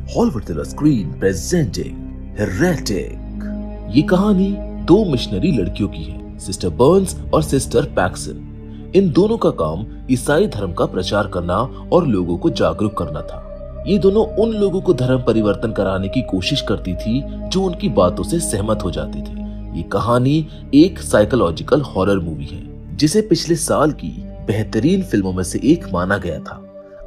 Hollywood Thriller Screen presenting Heretic। ये कहानी दो मिशनरी लड़कियों की है, सिस्टर बर्न्स और सिस्टर पैक्सन। इन दोनों का काम ईसाई धर्म का प्रचार करना और लोगों को जागरूक करना था। ये दोनों उन लोगों को धर्म परिवर्तन कराने की कोशिश करती थी जो उनकी बातों से सहमत हो जाते थे। ये कहानी एक साइकोलॉजिकल हॉरर मूवी है जिसे पिछले साल की बेहतरीन फिल्मों में से एक माना गया था।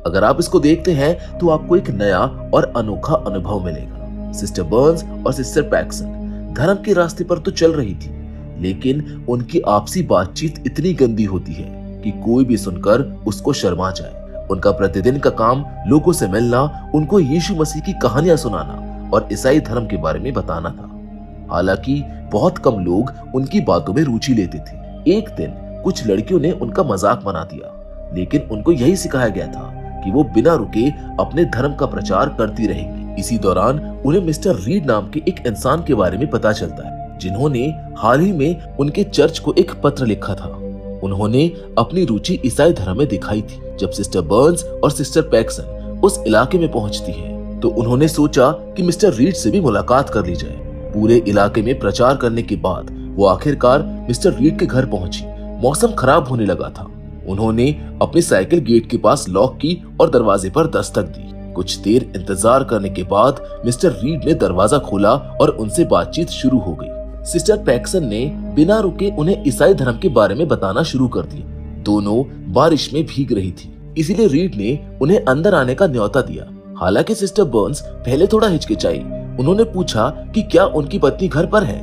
अगर आप इसको देखते हैं तो आपको एक नया और अनोखा अनुभव मिलेगा। सिस्टर बर्न्स और सिस्टर पैक्सन धर्म के रास्ते पर तो चल रही थी, लेकिन उनकी आपसी बातचीत इतनी गंदी होती है कि कोई भी सुनकर उसको शर्मा जाए। उनका प्रतिदिन का काम लोगों से मिलना, उनको यीशु मसीह की कहानियां सुनाना और ईसाई धर्म के बारे में बताना था। हालांकि बहुत कम लोग उनकी बातों में रुचि लेते थे। एक दिन कुछ लड़कियों ने उनका मजाक बना दिया, लेकिन उनको यही सिखाया गया था कि वो बिना रुके अपने धर्म का प्रचार करती रहेंगी। इसी दौरान उन्हें मिस्टर रीड नाम के एक इंसान के बारे में पता चलता है, जिन्होंने हाल ही में उनके चर्च को एक पत्र लिखा था। उन्होंने अपनी रुचि ईसाई धर्म में दिखाई थी। जब सिस्टर बर्न्स और सिस्टर पैक्सन उस इलाके में पहुंचती है तो उन्होंने सोचा कि मिस्टर रीड से भी मुलाकात कर ली जाए। पूरे इलाके में प्रचार करने के बाद वो आखिरकार मिस्टर रीड के घर पहुंची। मौसम खराब होने लगा था। उन्होंने अपनी साइकिल गेट के पास लॉक की और दरवाजे पर दस्तक दी। कुछ देर इंतजार करने के बाद मिस्टर रीड ने दरवाजा खोला और उनसे बातचीत शुरू हो गई। सिस्टर पैक्सन ने बिना रुके उन्हें ईसाई धर्म के बारे में बताना शुरू कर दिया। दोनों बारिश में भीग रही थी, इसीलिए रीड ने उन्हें अंदर आने का न्योता दिया। हालांकि सिस्टर बर्न्स पहले थोड़ा हिचकिचाई। उन्होंने पूछा कि क्या उनकी पत्नी घर पर है।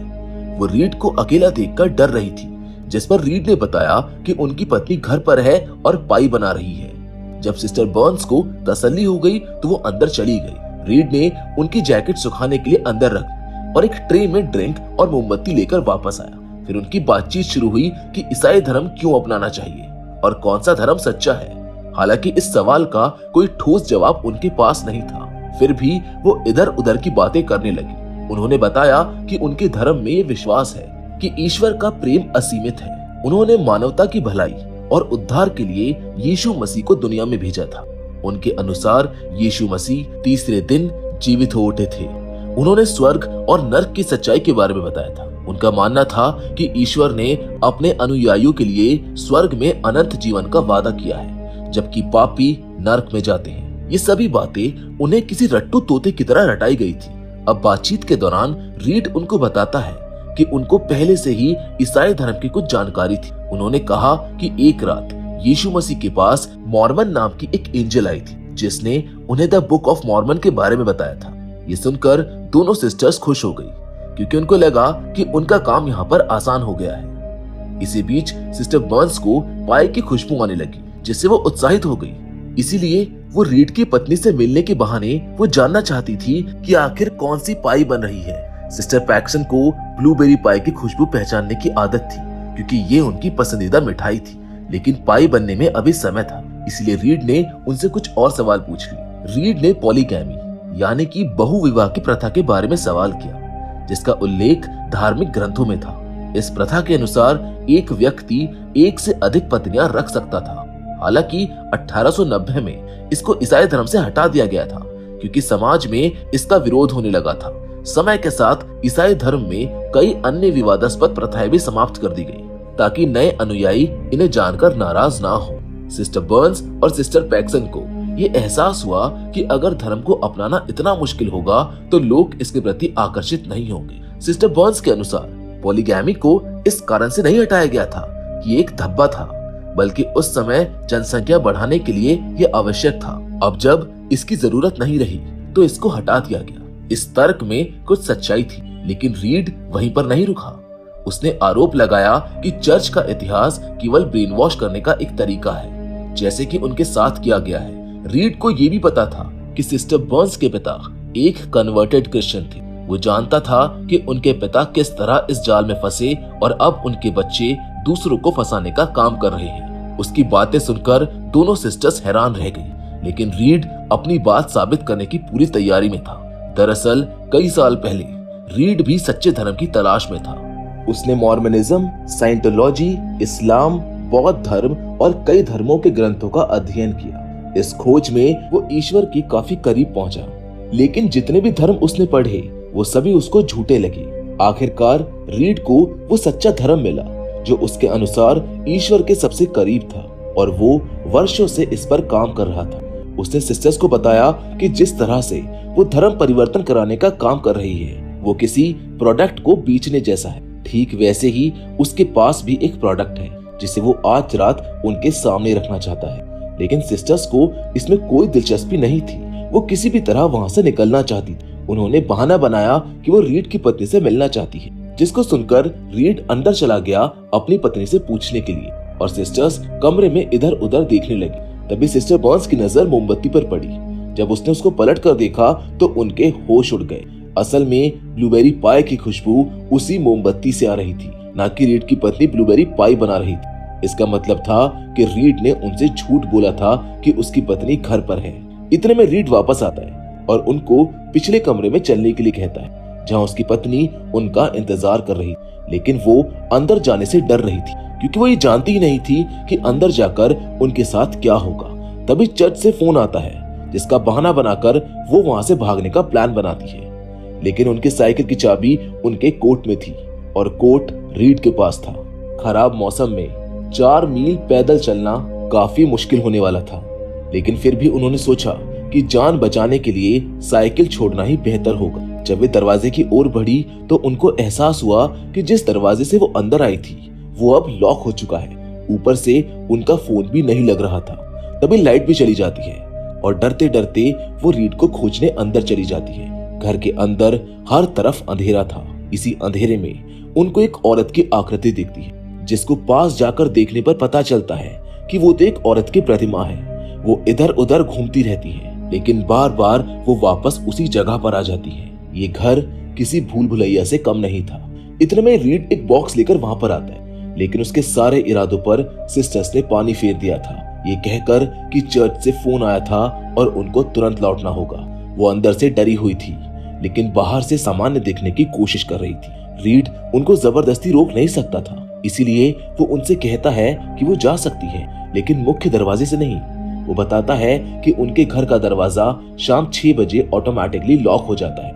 वो रीड को अकेला देखकर डर रही थी, जिस पर रीड ने बताया कि उनकी पत्नी घर पर है और पाई बना रही है। जब सिस्टर बर्न्स को तसल्ली हो गई तो वो अंदर चली गई। रीड ने उनकी जैकेट सुखाने के लिए अंदर रखी और एक ट्रे में ड्रिंक और मोमबत्ती लेकर वापस आया। फिर उनकी बातचीत शुरू हुई कि ईसाई धर्म क्यों अपनाना चाहिए और कौन सा धर्म सच्चा है। हालांकि इस सवाल का कोई ठोस जवाब उनके पास नहीं था, फिर भी वो इधर उधर की बातें करने लगी। उन्होंने बताया कि उनके धर्म में ये विश्वास है कि ईश्वर का प्रेम असीमित है। उन्होंने मानवता की भलाई और उद्धार के लिए यीशु मसीह को दुनिया में भेजा था। उनके अनुसार यीशु मसीह तीसरे दिन जीवित हो उठे थे। उन्होंने स्वर्ग और नरक की सच्चाई के बारे में बताया था। उनका मानना था कि ईश्वर ने अपने अनुयायियों के लिए स्वर्ग में अनंत जीवन का वादा किया है, जबकि पापी नरक में जाते हैं। ये सभी बातें उन्हें किसी रट्टू तोते की तरह रटाई गई थी। अब बातचीत के दौरान रीड उनको बताता है कि उनको पहले से ही ईसाई धर्म की कुछ जानकारी थी। उन्होंने कहा कि एक रात यीशु मसीह के पास मॉर्मन नाम की एक एंजल आई थी, जिसने उन्हें द बुक ऑफ मॉर्मन के बारे में बताया था। ये सुनकर दोनों सिस्टर्स खुश हो गई, क्योंकि उनको लगा कि उनका काम यहाँ पर आसान हो गया है। इसी बीच सिस्टर बर्न्स को पाई की खुशबू आने लगी, जिससे वो उत्साहित हो गई। इसीलिए वो रीड की पत्नी से मिलने के बहाने वो जानना चाहती थी कि आखिर कौन सी पाई बन रही है। सिस्टर पैक्सन को ब्लूबेरी पाई की खुशबू पहचानने की आदत थी, क्योंकि ये उनकी पसंदीदा मिठाई थी। लेकिन पाई बनने में अभी समय था, इसलिए रीड ने उनसे कुछ और सवाल पूछ लिए। रीड ने पॉलीगैमी यानी कि बहुविवाह की प्रथा के बारे में सवाल किया, जिसका उल्लेख धार्मिक ग्रंथों में था। इस प्रथा के अनुसार एक व्यक्ति एक से अधिक पत्नियां रख सकता था। हालांकि 1890 में इसको ईसाई धर्म से हटा दिया गया था, क्योंकि समाज में इसका विरोध होने लगा था। समय के साथ ईसाई धर्म में कई अन्य विवादास्पद प्रथाएं भी समाप्त कर दी गई, ताकि नए अनुयायी इन्हें जानकर नाराज ना हो। सिस्टर बर्न्स और सिस्टर पैक्सन को ये एहसास हुआ कि अगर धर्म को अपनाना इतना मुश्किल होगा तो लोग इसके प्रति आकर्षित नहीं होंगे। सिस्टर बर्न्स के अनुसार पॉलीगैमी को इस कारण से नहीं हटाया गया था कि एक धब्बा था, बल्कि उस समय जनसंख्या बढ़ाने के लिए यह आवश्यक था। अब जब इसकी जरूरत नहीं रही तो इसको हटा दिया गया। इस तर्क में कुछ सच्चाई थी, लेकिन रीड वहीं पर नहीं रुका। उसने आरोप लगाया कि चर्च का इतिहास केवल ब्रेन वॉश करने का एक तरीका है, जैसे कि उनके साथ किया गया है। रीड को ये भी पता था कि सिस्टर बर्न्स के पिता एक कन्वर्टेड क्रिश्चियन थे। वो जानता था कि उनके पिता किस तरह इस जाल में फंसे और अब उनके बच्चे दूसरों को फंसाने का काम कर रहे हैं। उसकी बातें सुनकर दोनों सिस्टर्स हैरान रह गई, लेकिन रीड अपनी बात साबित करने की पूरी तैयारी में था। दरअसल कई साल पहले रीड भी सच्चे धर्म की तलाश में था। उसने मॉर्मनिज्म, साइंटोलॉजी, इस्लाम, बौद्ध धर्म और कई धर्मों के ग्रंथों का अध्ययन किया। इस खोज में वो ईश्वर के काफी करीब पहुंचा। लेकिन जितने भी धर्म उसने पढ़े वो सभी उसको झूठे लगे। आखिरकार रीड को वो सच्चा धर्म मिला जो उसके अनुसार ईश्वर के सबसे करीब था और वो वर्षों से इस पर काम कर रहा था। उसने सिस्टर्स को बताया कि जिस तरह से वो धर्म परिवर्तन कराने का काम कर रही है वो किसी प्रोडक्ट को बेचने जैसा है। ठीक वैसे ही उसके पास भी एक प्रोडक्ट है जिसे वो आज रात उनके सामने रखना चाहता है, लेकिन सिस्टर्स को इसमें कोई दिलचस्पी नहीं थी। वो किसी भी तरह वहां से निकलना चाहती थी। उन्होंने बहाना बनाया कि वो रीड की पत्नी से मिलना चाहती है, जिसको सुनकर रीड अंदर चला गया अपनी पत्नी से पूछने के लिए और सिस्टर्स कमरे में इधर उधर देखने लगी। तभी सिस्टर बर्न्स की नजर मोमबत्ती पर पड़ी। जब उसने उसको पलट कर देखा तो उनके होश उड़ गए। असल में ब्लूबेरी पाई की खुशबू उसी मोमबत्ती से आ रही थी, न कि रीड की पत्नी ब्लूबेरी पाई बना रही थी। इसका मतलब था कि रीड ने उनसे झूठ बोला था कि उसकी पत्नी घर पर है। इतने में रीड वापस आता है और उनको पिछले कमरे में चलने के लिए कहता है जहां उसकी पत्नी उनका इंतजार कर रही, लेकिन वो अंदर जाने से डर रही थी क्योंकि वो ये जानती ही नहीं थी कि अंदर जाकर उनके साथ क्या होगा। तभी चर्च से फोन आता है जिसका बहाना बनाकर वो वहां से भागने का प्लान बनाती है, लेकिन उनकी साइकिल की चाबी उनके कोट में थी और कोट रीड के पास था। खराब मौसम में 4 मील पैदल चलना काफी मुश्किल होने वाला था, लेकिन फिर भी उन्होंने सोचा कि जान बचाने के लिए साइकिल छोड़ना ही बेहतर होगा। जब वे दरवाजे की ओर बढ़ी तो उनको एहसास हुआ कि जिस दरवाजे से वो अंदर आई थी वो अब लॉक हो चुका है। ऊपर से उनका फोन भी नहीं लग रहा था। तभी लाइट भी चली जाती है और डरते डरते वो रीड को खोजने अंदर चली जाती है। घर के अंदर हर तरफ अंधेरा था। इसी अंधेरे में उनको एक औरत की आकृति दिखती है, जिसको पास जाकर देखने पर पता चलता है कि वो तो एक औरत की प्रतिमा है। वो इधर उधर घूमती रहती है, लेकिन बार बार वो वापस उसी जगह पर आ जाती है। ये घर किसी भूल भुलैया से कम नहीं था। इतने में रीड एक बॉक्स लेकर वहां पर आता है, लेकिन उसके सारे इरादों पर सिस्टर्स ने पानी फेर दिया था, ये कहकर कि चर्च से फोन आया था और उनको तुरंत लौटना होगा। वो अंदर से डरी हुई थी, लेकिन बाहर से सामान्य दिखने की कोशिश कर रही थी। रीड उनको जबरदस्ती रोक नहीं सकता था, इसीलिए वो उनसे कहता है कि वो जा सकती है, लेकिन मुख्य दरवाजे से नहीं। वो बताता है कि उनके घर का दरवाजा शाम 6 बजे ऑटोमेटिकली लॉक हो जाता है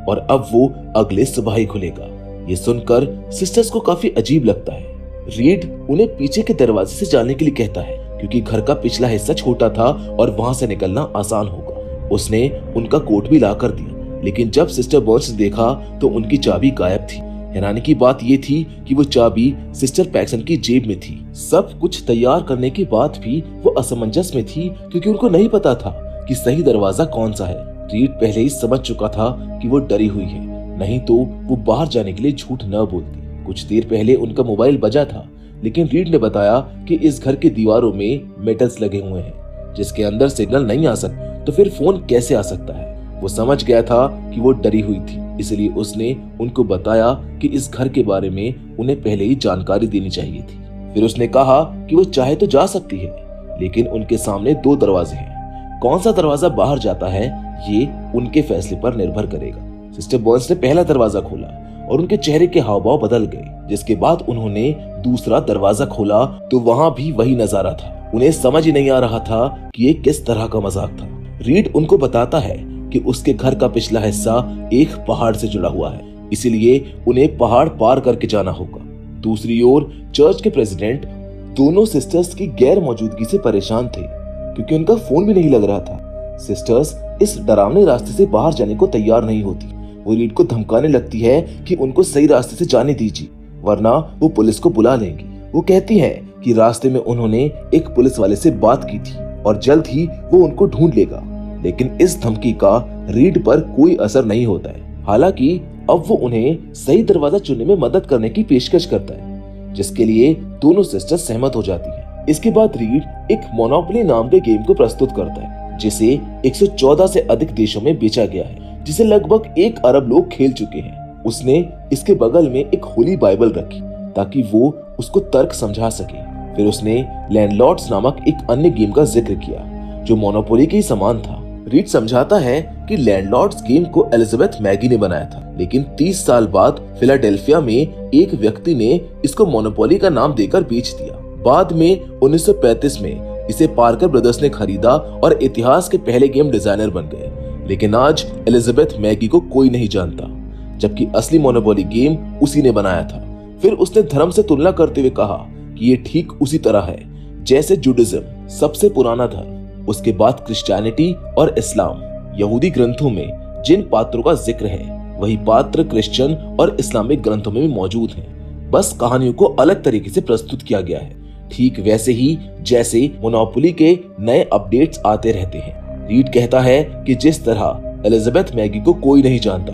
और अब वो अगले सुबह ही खुलेगा। ये सुनकर सिस्टर्स को काफी अजीब लगता है। रीड उन्हें पीछे के दरवाजे से जाने के लिए कहता है क्योंकि घर का पिछला हिस्सा छोटा था और वहां से निकलना आसान होगा। उसने उनका कोट भी ला कर दिया, लेकिन जब सिस्टर बर्न्स ने देखा तो उनकी चाबी गायब थी। हैरानी की बात ये थी कि वो चाबी सिस्टर पैक्सन की जेब में थी। सब कुछ तैयार करने के बाद भी वो असमंजस में थी क्योंकि उनको नहीं पता था कि सही दरवाजा कौन सा है। रीड पहले ही समझ चुका था कि वो डरी हुई है, नहीं तो वो बाहर जाने के लिए झूठ न बोलती। कुछ देर पहले उनका मोबाइल बजा था, लेकिन रीड ने बताया कि इस घर के दीवारों में मेटल्स लगे हुए हैं जिसके अंदर सिग्नल नहीं आ सकता, तो फिर फोन कैसे आ सकता है। वो समझ गया था कि वो डरी हुई थी, इसलिए उसने उनको बताया कि इस घर के बारे में उन्हें पहले ही जानकारी देनी चाहिए थी। फिर उसने कहा कि वो चाहे तो जा सकती है, लेकिन उनके सामने 2 दरवाजे हैं। कौन सा दरवाजा बाहर जाता है ये उनके फैसले पर निर्भर करेगा। सिस्टर बर्न्स ने पहला दरवाजा खोला और उनके चेहरे के हाव भाव बदल गए। जिसके बाद उन्होंने दूसरा दरवाजा खोला तो वहां भी वही नजारा था। उन्हें समझ ही नहीं आ रहा था कि ये किस तरह का मजाक था। रीड उनको बताता है कि उसके घर का पिछला हिस्सा एक पहाड़ से जुड़ा हुआ है, इसीलिए उन्हें पहाड़ पार करके जाना होगा। दूसरी ओर चर्च के प्रेसिडेंट दोनों सिस्टर्स की गैर मौजूदगी से परेशान थे क्योंकि उनका फोन भी नहीं लग रहा था। सिस्टर्स इस डरावने रास्ते से बाहर जाने को तैयार नहीं होती। वो रीड को धमकाने लगती है कि उनको सही रास्ते से जाने दीजिए, वरना वो पुलिस को बुला लेंगी। वो कहती है कि रास्ते में उन्होंने एक पुलिस वाले से बात की थी और जल्द ही वो उनको ढूंढ लेगा, लेकिन इस धमकी का रीड पर कोई असर नहीं होता है। हालांकि अब वो उन्हें सही दरवाजा चुनने में मदद करने की पेशकश करता है, जिसके लिए दोनों सिस्टर्स सहमत हो जाती हैं। इसके बाद रीड एक मोनोपोली नाम के गेम को प्रस्तुत करता है, जिसे 114 से अधिक देशों में बेचा गया है, जिसे लगभग 1 अरब लोग खेल चुके हैं। उसने इसके बगल में एक होली बाइबल रखी ताकि वो उसको तर्क समझा सके। फिर उसने लैंडलॉर्ड्स नामक एक अन्य गेम का जिक्र किया जो मोनोपोली के समान था। रीड समझाता है कि लैंडलॉर्ड्स गेम को एलिजाबेथ मैगी ने बनाया था, लेकिन 30 साल बाद फिलाडेल्फिया में एक व्यक्ति ने इसको मोनोपोली का नाम देकर बेच दिया। बाद में 1935 में इसे पार्कर ब्रदर्स ने खरीदा और इतिहास के पहले गेम डिजाइनर बन गए। लेकिन आज एलिजाबेथ मैगी को कोई नहीं जानता, जबकि असली मोनोपोली गेम उसी ने बनाया था। फिर उसने धर्म से तुलना करते हुए कहा कि ये ठीक उसी तरह है जैसे जुडिज्म सबसे पुराना धर्म, उसके बाद क्रिश्चियनिटी और इस्लाम। यहूदी ग्रंथों में जिन पात्रों का जिक्र है वही पात्र क्रिश्चियन और इस्लामिक ग्रंथों में भी मौजूद हैं। बस कहानियों को अलग तरीके से प्रस्तुत किया गया है, ठीक वैसे ही जैसे मोनोपोली के नए अपडेट्स आते रहते हैं। रीड कहता है कि जिस तरह एलिजाबेथ मैगी को कोई नहीं जानता,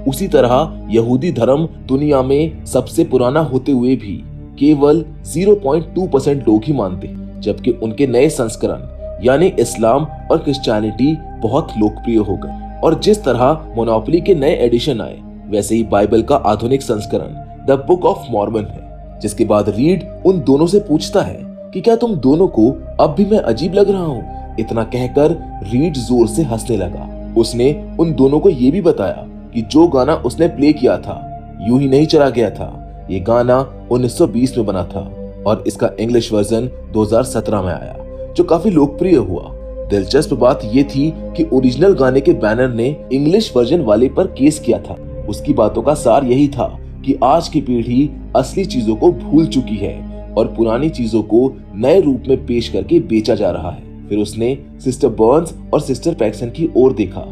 उसी तरह यहूदी धर्म दुनिया में सबसे पुराना होते हुए भी केवल 0.2% लोग ही मानते हैं, जबकि उनके नए संस्करण यानी इस्लाम और क्रिश्चियनिटी बहुत लोकप्रिय हो गए। और जिस तरह मोनोपोली के नए एडिशन आए, वैसे ही बाइबल का आधुनिक संस्करण द बुक ऑफ मॉर्मन है। जिसके बाद रीड उन दोनों से पूछता है कि क्या तुम दोनों को अब भी मैं अजीब लग रहा हूँ। इतना कहकर रीड जोर से हंसने लगा। उसने उन दोनों को ये भी बताया कि जो गाना उसने प्ले किया था यूं ही नहीं चला गया था। ये गाना 1920 में बना था और इसका इंग्लिश वर्जन 2017 में आया, जो काफी लोकप्रिय हुआ। दिलचस्प बात ये थी कि ओरिजिनल गाने के बैनर ने इंग्लिश वर्जन वाले पर केस किया था। उसकी बातों का सार यही था कि आज की पीढ़ी असली चीजों को भूल चुकी है और पुरानी चीजों को नए रूप में पेश करके बेचा जा रहा है। फिर उसने सिस्टर बर्न्स और सिस्टर पैक्सन की ओर देखा।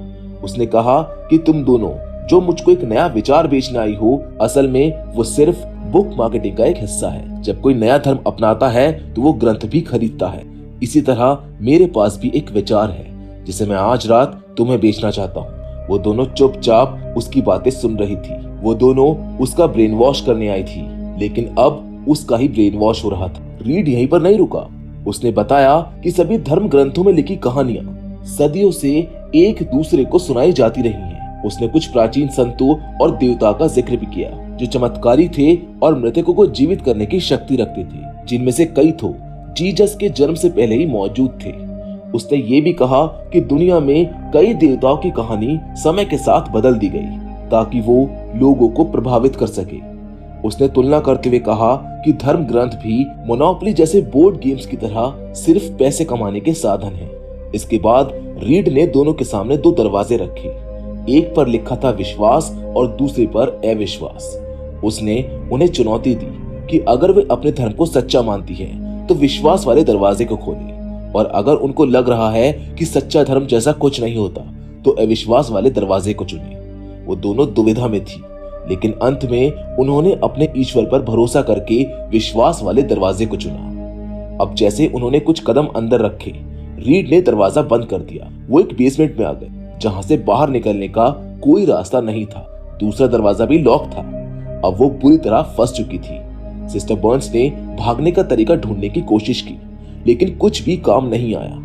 उसने कहा कि तुम दोनों जो मुझको एक नया विचार बेचने आई हो, असल में वो सिर्फ बुक मार्केटिंग का एक हिस्सा है। जब कोई नया धर्म अपनाता है तो वो ग्रंथ भी खरीदता है। इसी तरह मेरे पास भी एक विचार है जिसे मैं आज रात तुम्हें बेचना चाहता हूँ। वो दोनों चुपचाप उसकी बातें सुन रही थी। वो दोनों उसका ब्रेन वॉश करने आई थी, लेकिन अब उसका ही ब्रेन वॉश हो रहा था। रीड यहीं पर नहीं रुका। उसने बताया कि सभी धर्म ग्रंथों में लिखी कहानियां सदियों से एक दूसरे को सुनाई जाती रही हैं। उसने कुछ प्राचीन संतों और देवता का जिक्र भी किया जो चमत्कारी थे और मृतकों को जीवित करने की शक्ति रखते थे, जिनमें से कई तो जीसस के जन्म से पहले ही मौजूद थे। उसने ये भी कहा कि दुनिया में कई देवताओं की कहानी समय के साथ बदल दी गई ताकि वो लोगों को प्रभावित कर सके। उसने तुलना करते हुए कहा कि धर्म ग्रंथ भी मोनोपोली जैसे बोर्ड गेम्स की तरह सिर्फ पैसे कमाने के साधन हैं। इसके बाद रीड ने दोनों के सामने दो दरवाजे रखे। एक पर लिखा था विश्वास और दूसरे पर अविश्वास। उसने उन्हें चुनौती दी कि अगर वे अपने धर्म को सच्चा मानती हैं तो विश्वास वाले दरवाजे को खोले, और अगर उनको लग रहा है कि सच्चा धर्म जैसा कुछ नहीं होता तो अविश्वास वाले दरवाजे को चुने। वो दोनों दुविधा में थी, लेकिन अंत में उन्होंने अपने ईश्वर पर भरोसा करके विश्वास वाले दरवाजे को चुना। अब जैसे उन्होंने कुछ कदम अंदर रखे, रीड ने दरवाजा बंद कर दिया। वो एक बेसमेंट में आ गए जहां से बाहर निकलने का कोई रास्ता नहीं था। दूसरा दरवाजा भी लॉक था। अब वो बुरी तरह फंस चुकी थी। सिस्टर बर्न्स ने भागने का तरीका ढूंढने की कोशिश की, लेकिन कुछ भी काम नहीं आया।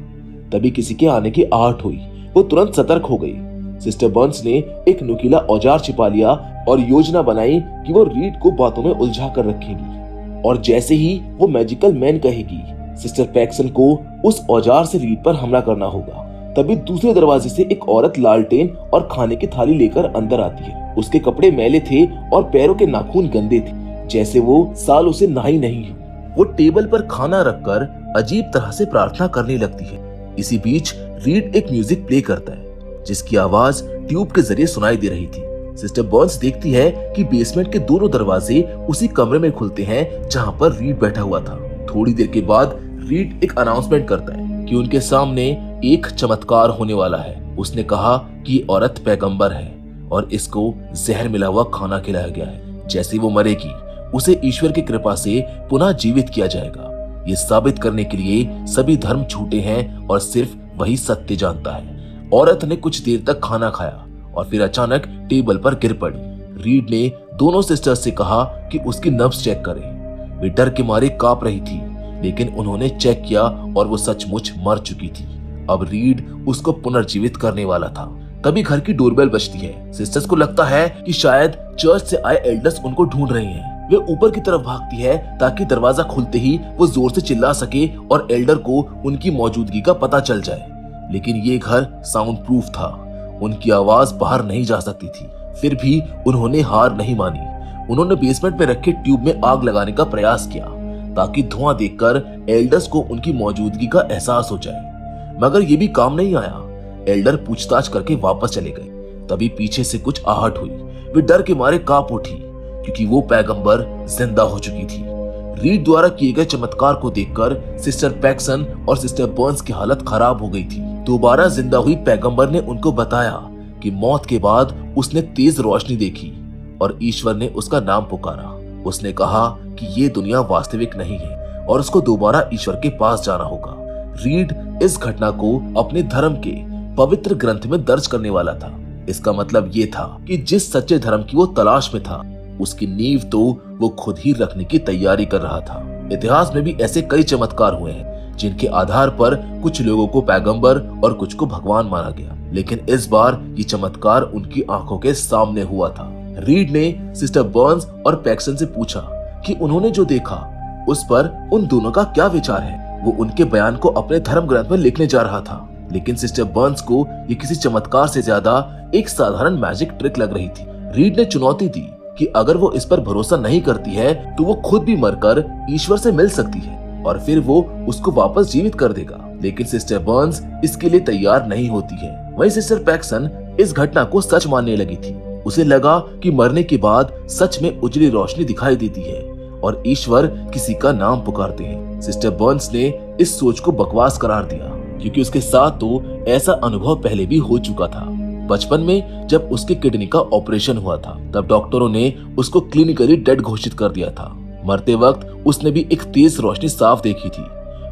तभी किसी के आने की आहट हुई। वो तुरंत सतर्क हो गई। सिस्टर बर्न्स ने एक नुकीला औजार छिपा लिया और योजना बनाई कि वो रीड को बातों में उलझा कर रखेगी, और जैसे ही वो मैजिकल मैन कहेगी, सिस्टर पैक्सन को उस औजार से रीड पर हमला करना होगा। तभी दूसरे दरवाजे से एक औरत लालटेन और खाने की थाली लेकर अंदर आती है। उसके कपड़े मैले थे और पैरों के नाखून गंदे थे, जैसे वो सालों से नहाई नहीं हो। वो टेबल पर खाना रखकर अजीब तरह से प्रार्थना करने लगती है। इसी बीच रीड एक म्यूजिक प्ले करता है जिसकी आवाज ट्यूब के जरिए सुनाई दे रही थी। सिस्टर बर्न्स देखती है कि बेसमेंट के दोनों दरवाजे उसी कमरे में खुलते हैं जहां पर रीड बैठा हुआ था। थोड़ी देर के बाद रीड एक अनाउंसमेंट करता है कि उनके सामने एक चमत्कार होने वाला है। उसने कहा कि औरत पैगंबर है और इसको जहर मिला हुआ खाना खिलाया गया है। जैसे वो मरेगी उसे ईश्वर की कृपा से पुनः जीवित किया जाएगा। ये साबित करने के लिए सभी धर्म झूठे हैं और सिर्फ वही सत्य जानता है। औरत ने कुछ देर तक खाना खाया और फिर अचानक टेबल पर गिर पड़ी। रीड ने दोनों सिस्टर्स से कहा कि उसकी नब्ज चेक करें। वे डर के मारे कांप रही थी, लेकिन उन्होंने चेक किया और वो सचमुच मर चुकी थी। अब रीड उसको पुनर्जीवित करने वाला था। तभी घर की डोरबेल बजती है। सिस्टर्स को लगता है कि शायद चर्च से आए एल्डर्स उनको ढूंढ रहे हैं। वे ऊपर की तरफ भागती है ताकि दरवाजा खुलते ही वो जोर से चिल्ला सके और एल्डर को उनकी मौजूदगी का पता चल जाए। लेकिन ये घर साउंड प्रूफ था, उनकी आवाज बाहर नहीं जा सकती थी। फिर भी उन्होंने हार नहीं मानी। उन्होंने बेसमेंट में रखे ट्यूब में आग लगाने का प्रयास किया ताकि धुआं देखकर एल्डर्स को उनकी मौजूदगी का एहसास हो जाए, मगर ये भी काम नहीं आया। एल्डर पूछताछ करके वापस चले गए। तभी पीछे से कुछ आहट हुई। वे डर के मारे कांप उठी क्योंकि वो पैगंबर जिंदा हो चुकी थी। रीड द्वारा किए गए चमत्कार को देखकर सिस्टर पैक्सन और सिस्टर बर्न्स की हालत खराब हो गई थी। दोबारा जिंदा हुई पैगंबर ने उनको बताया कि मौत के बाद उसने तेज रोशनी देखी और ईश्वर ने उसका नाम पुकारा। उसने कहा कि ये दुनिया वास्तविक नहीं है और उसको दोबारा ईश्वर के पास जाना होगा। रीड इस घटना को अपने धर्म के पवित्र ग्रंथ में दर्ज करने वाला था। इसका मतलब ये था कि जिस सच्चे धर्म की वो तलाश में था, उसकी नींव तो वो खुद ही रखने की तैयारी कर रहा था। इतिहास में भी ऐसे कई चमत्कार हुए हैं जिनके आधार पर कुछ लोगों को पैगंबर और कुछ को भगवान माना गया, लेकिन इस बार ये चमत्कार उनकी आंखों के सामने हुआ था। रीड ने सिस्टर बर्न्स और पैक्सन से पूछा कि उन्होंने जो देखा उस पर उन दोनों का क्या विचार है। वो उनके बयान को अपने धर्म ग्रंथ में लिखने जा रहा था, लेकिन सिस्टर बर्न्स को ये किसी चमत्कार से ज्यादा एक साधारण मैजिक ट्रिक लग रही थी। रीड ने चुनौती दी कि अगर वो इस पर भरोसा नहीं करती है तो वो खुद भी मरकर ईश्वर से मिल सकती है और फिर वो उसको वापस जीवित कर देगा। लेकिन सिस्टर बर्न्स इसके लिए तैयार नहीं होती है। वहीं सिस्टर पैक्सन इस घटना को सच मानने लगी थी। उसे लगा कि मरने के बाद सच में उजली रोशनी दिखाई देती है और ईश्वर किसी का नाम पुकारते हैं। सिस्टर बर्न्स ने इस सोच को बकवास करार दिया क्योंकि उसके साथ तो ऐसा अनुभव पहले भी हो चुका था। बचपन में जब उसके किडनी का ऑपरेशन हुआ था तब डॉक्टरों ने उसको क्लिनिकली डेड घोषित कर दिया था। मरते वक्त उसने भी एक तेज रोशनी साफ देखी थी।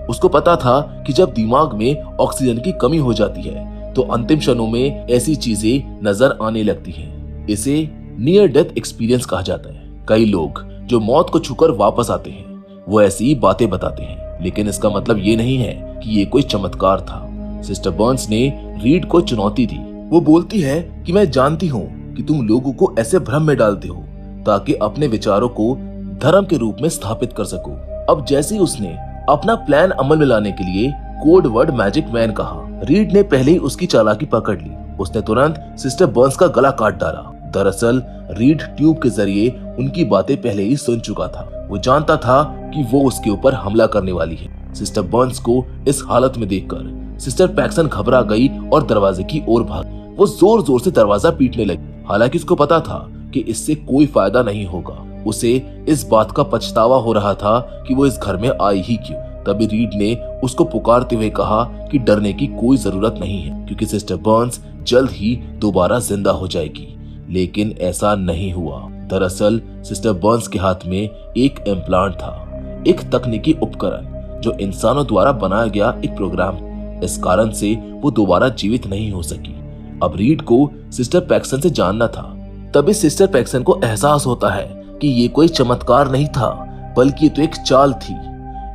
उसको पता था कि जब दिमाग में ऑक्सीजन की कमी हो जाती है तो अंतिम क्षणों में ऐसी चीजें नजर आने लगती हैं। इसे नियर डेथ एक्सपीरियंस कहा जाता है। कई लोग जो मौत को छूकर वापस आते हैं वो ऐसी ही बातें बताते हैं, लेकिन इसका मतलब ये नहीं है कि ये कोई चमत्कार था। सिस्टर बर्न्स ने रीड को चुनौती दी। वो बोलती है कि मैं जानती हूँ कि तुम लोगों को ऐसे भ्रम में डालते हो ताकि अपने विचारों को धर्म के रूप में स्थापित कर सको। अब जैसे ही उसने अपना प्लान अमल में लाने के लिए कोड वर्ड मैजिक मैन कहा, रीड ने पहले ही उसकी चालाकी पकड़ ली। उसने तुरंत सिस्टर बर्न्स का गला काट डाला। दरअसल रीड ट्यूब के जरिए उनकी बातें पहले ही सुन चुका था। वो जानता था कि वो उसके ऊपर हमला करने वाली है। सिस्टर बर्न्स को इस हालत में देखकर सिस्टर पैक्सन घबरा गई और दरवाजे की ओर भागी। वो जोर जोर से दरवाजा पीटने लगी। हालांकि उसको पता था कि इससे कोई फायदा नहीं होगा। उसे इस बात का पछतावा हो रहा था कि वो इस घर में आई ही क्यों। तभी रीड ने उसको पुकारते हुए कहा कि डरने की कोई जरूरत नहीं है क्योंकि सिस्टर बर्न्स जल्द ही दोबारा जिंदा हो जाएगी। लेकिन ऐसा नहीं हुआ। दरअसल सिस्टर बर्न्स के हाथ में एक इम्प्लांट था, एक तकनीकी उपकरण जो इंसानों द्वारा बनाया गया एक प्रोग्राम। इस कारण से वो दोबारा जीवित नहीं हो सकी। अब रीड को सिस्टर पैक्सन से जानना था। तभी सिस्टर पैक्सन को एहसास होता है कि ये कोई चमत्कार नहीं था बल्कि ये तो एक चाल थी।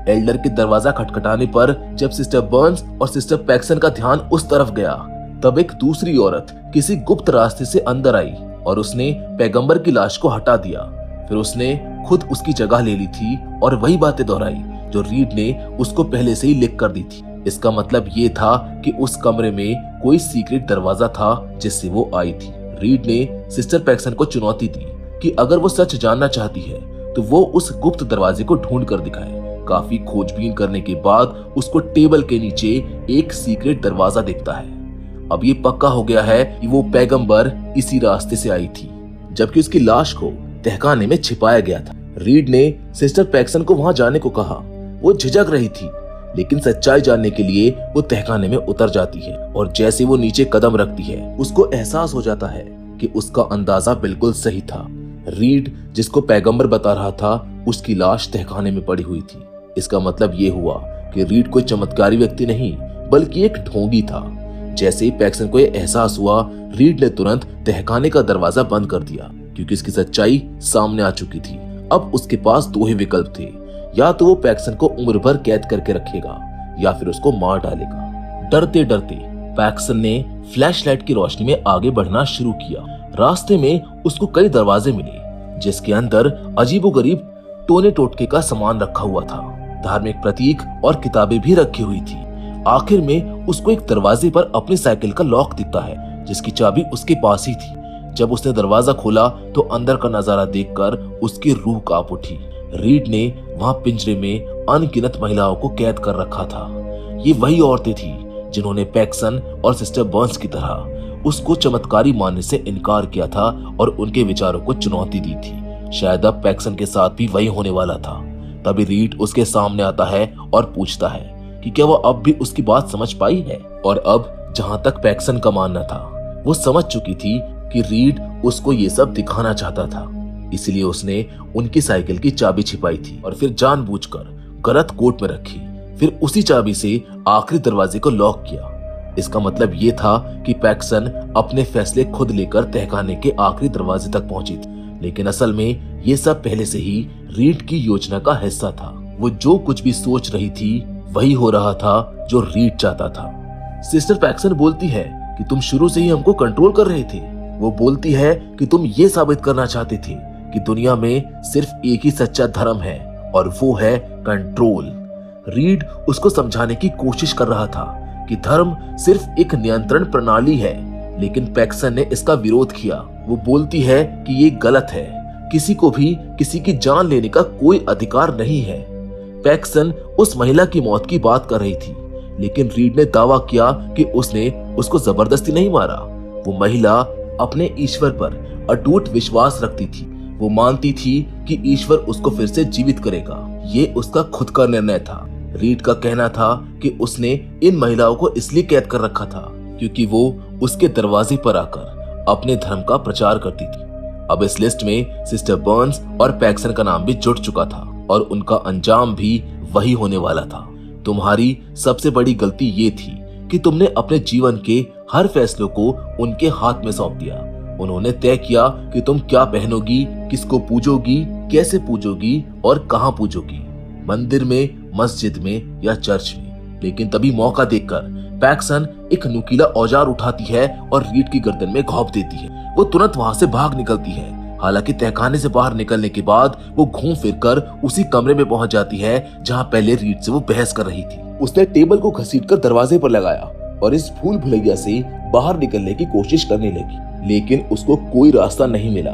एल्डर के दरवाजा खटखटाने पर जब सिस्टर बर्न्स और सिस्टर पैक्सन का ध्यान उस तरफ गया तब एक दूसरी औरत किसी गुप्त रास्ते से अंदर आई और उसने पैगंबर की लाश को हटा दिया। फिर उसने खुद उसकी जगह ले ली थी और वही बातें दोहराई जो रीड ने उसको पहले से ही लिख कर दी थी। इसका मतलब ये था कि उस कमरे में कोई सीक्रेट दरवाजा था जिससे वो आई थी। रीड ने सिस्टर पैक्सन को चुनौती दी कि अगर वो सच जानना चाहती है तो वो उस गुप्त दरवाजे को ढूंढ कर दिखाए। काफी खोजबीन करने के बाद उसको टेबल के नीचे एक सीक्रेट दरवाजा दिखता है। अब ये पक्का हो गया है कि वो पैगंबर इसी रास्ते से आई थी, जबकि उसकी लाश को तहखाने में छिपाया गया था। रीड ने सिस्टर पैक्सन को वहां जाने को कहा। वो झिझक रही थी, लेकिन सच्चाई जानने के लिए वो तहखाने में उतर जाती है और जैसे वो नीचे कदम रखती है उसको एहसास हो जाता है कि उसका अंदाजा बिल्कुल सही था। रीड जिसको पैगंबर बता रहा था उसकी लाश तहखाने में पड़ी हुई थी। इसका मतलब ये हुआ कि रीड कोई चमत्कारी व्यक्ति नहीं बल्कि एक ढोंगी था। जैसे ही पैक्सन को यह एहसास हुआ, रीड ने तुरंत तहखाने का दरवाजा बंद कर दिया क्योंकि उसकी सच्चाई सामने आ चुकी थी। अब उसके पास दो ही विकल्प थे, या तो वो पैक्सन को उम्र भर कैद करके रखेगा या फिर उसको मार डालेगा। डरते डरते पैक्सन ने फ्लैशलाइट की रोशनी में आगे बढ़ना शुरू किया। रास्ते में उसको कई दरवाजे मिले जिसके अंदर अजीबोगरीब टोने टोटके का सामान रखा हुआ था। धार्मिक प्रतीक और किताबें भी रखी हुई थी। आखिर में उसको एक दरवाजे पर अपनी साइकिल का लॉक दिखता है जिसकी चाबी उसके पास ही थी। जब उसने दरवाजा खोला तो अंदर का नजारा देखकर उसकी रूह कांप उठी। रीड ने वहां पिंजरे में अनगिनत महिलाओं को कैद कर रखा था। ये वही औरतें थी जिन्होंने पैक्सन और सिस्टर बर्न्स की तरह उसको चमत्कारी मानने से इनकार किया था और उनके विचारों को चुनौती दी थी। शायद अब पैक्सन के साथ भी वही होने वाला था। तभी रीड उसके सामने आता है और पूछता है कि क्या वो अब भी उसकी बात समझ पाई है। और अब जहां तक पैक्सन का मानना था, वो समझ चुकी थी कि रीड उसको ये सब दिखाना चाहता था। इसलिए उसने उनकी साइकिल की चाबी छिपाई थी और फिर जानबूझकर गलत कोट में रखी। फिर उसी चाबी से आखिरी दरवाजे को लॉक किया। इसका मतलब ये था कि पैक्सन अपने फैसले खुद लेकर तहखाने के आखिरी दरवाजे तक पहुंची थी। लेकिन असल में ये सब पहले से ही रीड की योजना का हिस्सा था। वो जो कुछ भी सोच रही थी वही हो रहा था जो रीड चाहता था। सिस्टर पैक्सन बोलती है कि तुम शुरू से ही हमको कंट्रोल कर रहे थे। वो बोलती है कि तुम ये साबित करना चाहते थे कि दुनिया में सिर्फ एक ही सच्चा धर्म है और वो है कंट्रोल। रीड उसको समझाने की कोशिश कर रहा था कि धर्म सिर्फ एक नियंत्रण प्रणाली है, लेकिन पैक्सन ने इसका विरोध किया। वो बोलती है कि ये गलत है, किसी को भी किसी की जान लेने का कोई अधिकार नहीं है। पैक्सन उस महिला की मौत की बात कर रही थी, लेकिन रीड ने दावा किया कि उसने उसको जबरदस्ती नहीं मारा। वो महिला अपने ईश्वर पर अटूट विश्वास रखती थी। वो मानती थी कि ईश्वर उसको फिर से जीवित करेगा। ये उसका खुद का निर्णय था। रीड का कहना था कि उसने इन महिलाओं को इसलिए कैद कर रखा था क्योंकि वो उसके दरवाजे पर आकर अपने धर्म का प्रचार करती थी। अब इस लिस्ट में सिस्टर बर्न्स और पैक्सन का नाम भी जुड़ चुका था और उनका अंजाम भी वही होने वाला था। तुम्हारी सबसे बड़ी गलती ये थी कि तुमने अपने जीवन के हर फैसलों को उनके हाथ में सौंप दिया। उन्होंने तय किया कि तुम क्या पहनोगी, किसको पूजोगी, कैसे पूजोगी और कहां पूजोगी, मंदिर में, मस्जिद में या चर्च में। लेकिन तभी मौका देखकर पैक्सन एक नुकीला औजार उठाती है और रीड की गर्दन में घोंप देती है। वो तुरंत वहां से भाग निकलती है। हालांकि तहखाने से बाहर निकलने के बाद वो घूम फिरकर उसी कमरे में पहुंच जाती है जहां पहले रीड से वो बहस कर रही थी। उसने टेबल को घसीटकर दरवाजे पर लगाया और इस भूल भुलैया से बाहर निकलने की कोशिश करने लगी, लेकिन उसको कोई रास्ता नहीं मिला।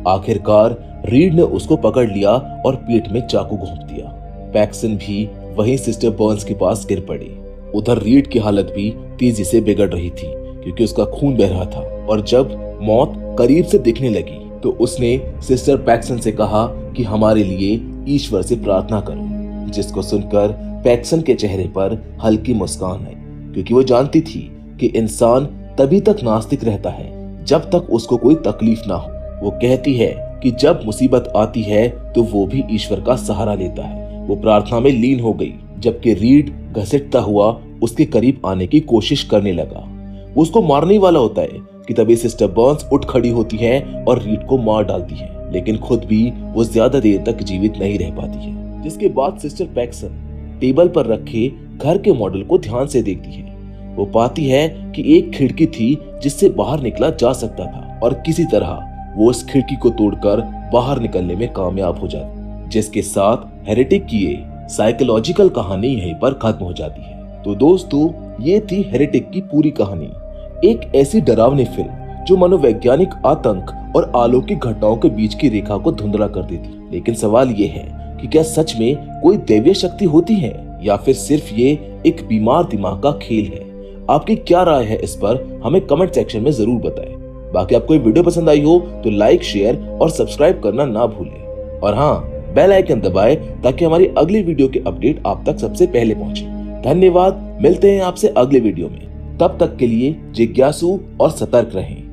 आखिरकार रीड ने उसको पकड़ लिया और पीठ में चाकू घोंप दिया। पैक्सन भी वहीं सिस्टर बर्न्स के पास गिर पड़ी। उधर रीड की हालत भी तेजी से बिगड़ रही थी क्योंकि उसका खून बह रहा था। और जब मौत करीब से दिखने लगी तो उसने सिस्टर पैक्सन से कहा कि हमारे लिए ईश्वर से प्रार्थना करो, जिसको सुनकर पैक्सन के चेहरे पर हल्की मुस्कान आई क्योंकि वो जानती थी कि इंसान तभी तक नास्तिक रहता है जब तक उसको कोई तकलीफ ना हो। वो कहती है कि जब मुसीबत आती है तो वो भी ईश्वर का सहारा लेता है। वो प्रार्थना में लीन हो गई, जबकि रीड घसीटता हुआ उसके करीब आने की कोशिश करने लगा। वो उसको मारने वाला होता है कि तभी सिस्टर बर्न्स उठ खड़ी होती है और रीड को मार डालती है, लेकिन खुद भी वो ज्यादा देर तक जीवित नहीं रह पाती है। जिसके बाद सिस्टर पैक्सन टेबल पर रखे घर के मॉडल को ध्यान से देखती है। वो पाती है कि एक खिड़की थी जिससे बाहर निकला जा सकता था और किसी तरह वो उस खिड़की को तोड़कर बाहर निकलने में कामयाब हो जाती, जिसके साथ हेरेटिक की ये साइकोलॉजिकल कहानी यहीं पर खत्म हो जाती है। तो दोस्तों, ये थी हेरेटिक की पूरी कहानी। एक ऐसी डरावनी फिल्म जो मनोवैज्ञानिक आतंक और अलौकिक घटनाओं के बीच की रेखा को धुंधला कर देती। लेकिन सवाल ये है कि क्या सच में कोई दैवीय शक्ति होती है या फिर सिर्फ ये एक बीमार दिमाग का खेल है? आपकी क्या राय है इस पर हमें कमेंट सेक्शन में जरूर बताएं। बाकी आपको ये वीडियो पसंद आई हो तो लाइक, शेयर और सब्सक्राइब करना ना भूलें। और हाँ, बेल आइकन दबाएं ताकि हमारी अगली वीडियो के अपडेट आप तक सबसे पहले पहुंचे। धन्यवाद, मिलते हैं आपसे अगले वीडियो में। तब तक के लिए जिज्ञासु और सतर्क रहें।